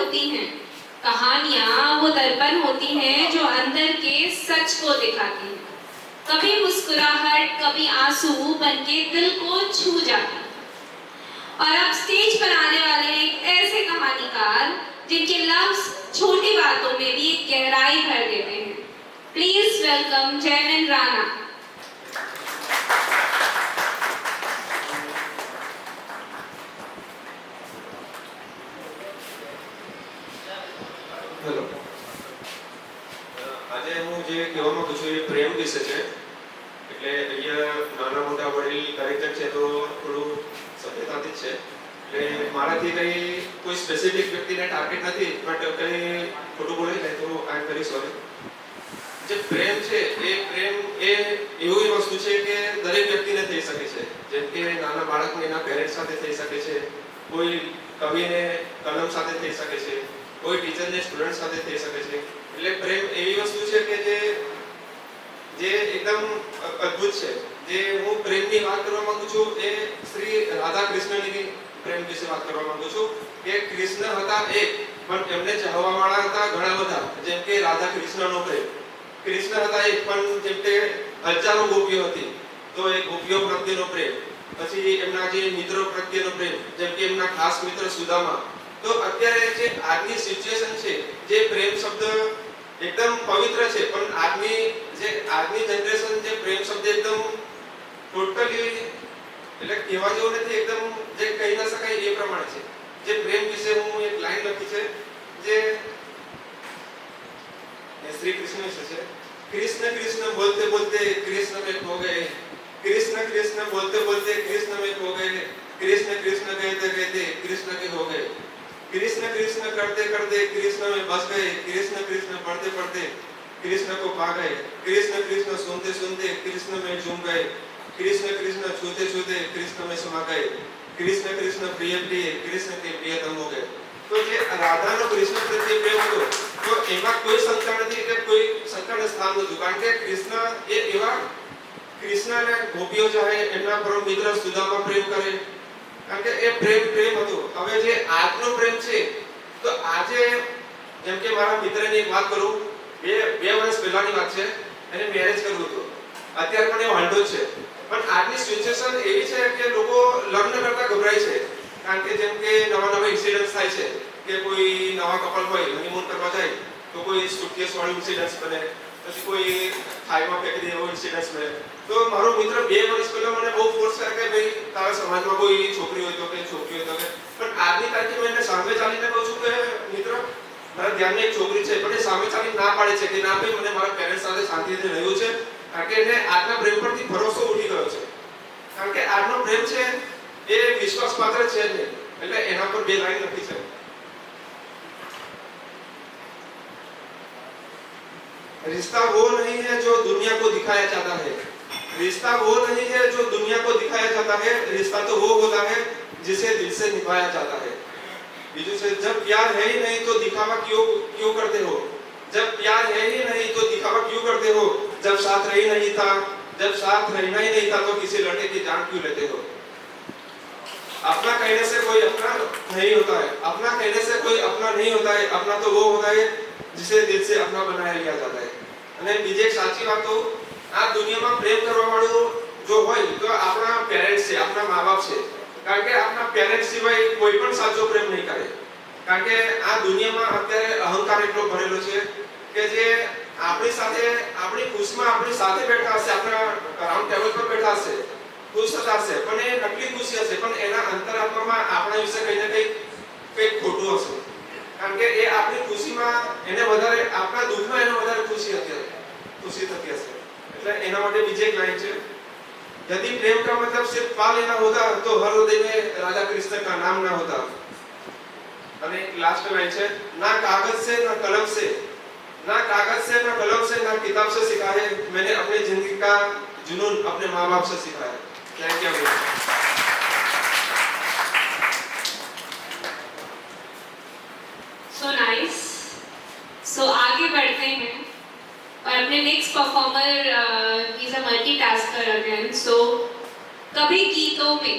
होती हैं, कहानियाँ वो दर्पण होती हैं जो अंदर के सच को दिखाती हैं। कभी मुस्कुराहट, कभी आंसू बनके दिल को छू जाती है। और अब स्टेज पर आने वाले एक ऐसे कहानीकार जिनके लफ्ज छोटी बातों में भी एक गहराई भर देते हैं। Please welcome Jaymin Rana. Hello, આજે હું જે કહેવા માંગુ છું એ પ્રેમ વિશે છે. એટલે અહીંયા નાના મોટા વડીલ કાર્યક્રમ છે તો થોડું સભ્યતાથી જ છે. એટલે મારાથી કંઈ કોઈ સ્પેસિફિક વ્યક્તિને ટાર્ગેટ નથી, બટ કંઈ ખોટું બોલાઈ જાય તો આઈ એમ વેરી સોરી. જે પ્રેમ છે એ પ્રેમ એ એવી વસ્તુ છે કે દરેક વ્યક્તિને થઈ શકે છે. જેમ કે નાના બાળકને એના પેરેન્ટ્સ સાથે થઈ શકે છે, કોઈ કવિને કલમ સાથે થઈ શકે છે, કોઈ ટીચરને સ્ટુડન્ટ સાથે થઈ શકે છે. એટલે પ્રેમ એવી વસ્તુ છે કે જે એકદમ અદ્ભુત છે. જે હું પ્રેમની વાત કરવા માંગુ છું એ શ્રી રાધા કૃષ્ણની પ્રેમ વિશે વાત કરવા માંગુ છું કે કૃષ્ણ હતા એક, પણ એમને ચાહવાવાળા હતા ઘણા બધા. જેમ કે રાધા કૃષ્ણનો પ્રેમ, કૃષ્ણ હતા એક, પણ જેમ કે હજારો ગોપીઓ હતી તો એ ગોપીઓ પ્રત્યેનો પ્રેમ, પછી એમના જે મિત્રો પ્રત્યેનો પ્રેમ, જેમ કે એમના ખાસ મિત્ર સુદામા. તો અત્યારે જે આજની સિચ્યુએશન છે, જે પ્રેમ શબ્દ એકદમ પવિત્ર છે, પણ આજની જનરેશન જે પ્રેમ શબ્દ એકદમ ટોટલી એટલે કહેવા જેવું નથી, એકદમ જે કહી ના શકાય એ પ્રમાણે છે. જે પ્રેમ વિશે હું એક લાઈન લખી છે જે શ્રી કૃષ્ણ વિશે છે. कृष्ण कृष्ण बोलते बोलते कृष्ण में खो गए, कृष्ण कृष्ण बोलते बोलते कृष्ण में खो गए, कृष्ण कृष्ण कहते कहते कृष्ण के हो गए, कृष्ण कृष्ण करते करते कृष्ण में बस गए, कृष्ण कृष्ण पढ़ते पढ़ते कृष्ण को पा गए, कृष्ण कृष्ण सुनते सुनते कृष्ण में झूम गए, कृष्ण कृष्ण छूते छूते कृष्ण में समा गए, कृष्ण कृष्ण प्रिय प्रिय कृष्ण के प्रियतम हो गए. तो જે રાધાનો કૃષ્ણ પ્રત્યે પ્રેમ હતો તો એમાં કોઈ શંકા નથી કે કોઈ શંકાને સ્થાન નહોતું, કારણ કે કૃષ્ણ એ એવા કૃષ્ણને ગોપીઓ ચાહે, એમના પરમ મિત્ર સુદામા પ્રેમ કરે, કારણ કે એ પ્રેમ હતો. હવે જે આજનો પ્રેમ છે તો આજે જેમ કે મારા મિત્રની એક વાત કરું, બે વર્ષ પહેલાની વાત છે, એને મેરેજ કરવું હતું. અત્યારે પણ એ વાંધો છે, પણ આજની સિચ્યુએશન એવી છે કે લોકો લગ્ન કરતા ગભરાય છે, કારણ કે જેમ કે નવા ઇન્સિડન્ટ્સ થાય છે કે કોઈ નવા કપલ હોય હનીમૂન કરવા જાય તો કોઈ સુટકેસ વાળું ઇન્સિડન્ટ્સ બને, પછી કોઈ ખાઈમાં ફેંકી દે એવો ઇન્સિડન્ટ્સ બને. તો મારો મિત્ર 2 વર્ષ પહેલા મને બહુ ફોર્સ કરે કે ભાઈ તારા સમાજમાં કોઈ છોકરી હોય તો કે છોકરી હોય તો કે, પણ આજની તારીખે મેં એને સામે ચાલીને કહું છું કે મિત્ર મારા ધ્યાનમાં એક છોકરી છે, પણ એ સામે ચાલીને ના પાડે છે કે ના ભાઈ મને મારા પેરેન્ટ્સ સાથે શાંતિથી રહેવું છે, કારણ કે એને આજના પ્રેમ પરથી ભરોસો ઉઠી ગયો છે. કારણ કે આજનો પ્રેમ છે એ વિશ્વાસ પાત્ર છે જ નહીં. એટલે એના પર 2 લાઈન લખી છે. रिश्ता वो नहीं है जो दुनिया को दिखाया जाता है, रिश्ता वो नहीं है जो दुनिया को दिखाया जाता है, रिश्ता तो वो होता है जिसे दिल से निभाया जाता है. बीजू से जब प्यार है ही नहीं तो दिखावा क्यों करते हो, जब प्यार है ही नहीं तो दिखावा क्यों करते हो, जब साथ रहना ही नहीं था तो किसी लड़के की जान क्यों लेते हो. अपना कहने से कोई अपना नहीं होता है, अपना कहने से कोई अपना नहीं होता है, अपना तो वो होता है जिसे दिल से अपना बनाया लिया जाता है. અને બીજી એક સાચી વાત તો આ દુનિયામાં પ્રેમ કરવા વાળો જો હોય તો આપણા પેરેન્ટ્સ છે, આપણા મા-બાપ છે, કારણ કે આપણા પેરેન્ટ્સ સિવાય કોઈ પણ સાચો પ્રેમ નહીં કરે. કારણ કે આ દુનિયામાં અત્યારે અહંકાર એટલો ભરેલો છે કે જે આપણી સાથે આપણી ખુશમાં આપણી સાથે બેઠા હશે, આપણા રાઉન્ડ ટેબલ પર બેઠા હશે, ખુશ હશે, પણ એ નકલી ખુશી હશે, પણ એના અંતરાત્મામાં આપણા વિશે કંઈ ને કંઈક ખોટું હશે. કારણ કે એ આપણી ખુશીમાં એને વધારે, આપણા દુઃખમાં એને વધારે ખુશી થતી હશે. એટલે એના માટે બીજી એક લાઈન છે, यदि प्रेम का मतलब सिर्फ पा लेना होता तो हर हृदय में राधा कृष्ण का नाम ना होता. અને લાસ્ટ લાઈન છે, ना कागज से ना कलम से, ना कागज से ना कलम से ना किताब से सीखा है, मैंने अपनी जिंदगी का जुनून अपने माँ बाप से सीखा है. Thank you. So nice. So आगे बढ़ते हैं और अपने next performer is a multitasker again. So कभी गीतों में